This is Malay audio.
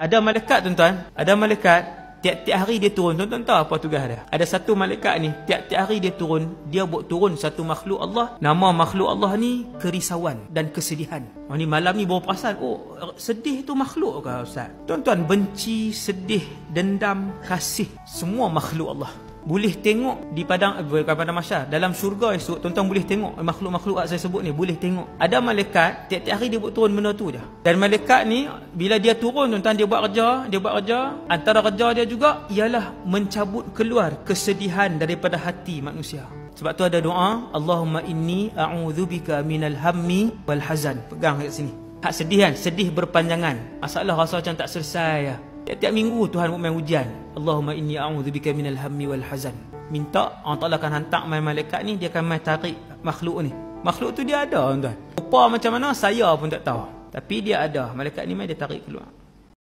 Ada malaikat tuan-tuan, ada malaikat tiap-tiap hari dia turun. Tuan-tuan tahu apa tugas dia? Ada satu malaikat ni tiap-tiap hari dia turun, dia buat turun satu makhluk Allah. Nama makhluk Allah ni kerisauan dan kesedihan. Ni malam ni baru perasan, oh sedih tu makhluk ke Ustaz? Tuan-tuan, benci, sedih, dendam, kasih, semua makhluk Allah. Boleh tengok di padang mahsyar, dalam syurga esok, tuan-tuan boleh tengok makhluk-makhluk yang saya sebut ni, boleh tengok. Ada malaikat tiap-tiap hari dia buat turun benda tu je. Dan malaikat ni bila dia turun tuan-tuan, dia buat kerja, antara kerja dia juga ialah mencabut keluar kesedihan daripada hati manusia. Sebab tu ada doa, Allahumma inni a'udzubika minal hammi wal hazan. Pegang kat sini. Hak sedih kan, sedih berpanjangan, masalah rasa macam tak selesai ya. Tiap-tiap minggu Tuhan buat main ujian. Allahumma inni a'udzubika minal hammi wal hazan. Minta Allah Taala akan hantar main malaikat ni, dia akan main tarik makhluk ni. Makhluk tu dia ada tuan-tuan. Rupa macam mana saya pun tak tahu. Tapi dia ada. Malaikat ni main dia tarik keluar.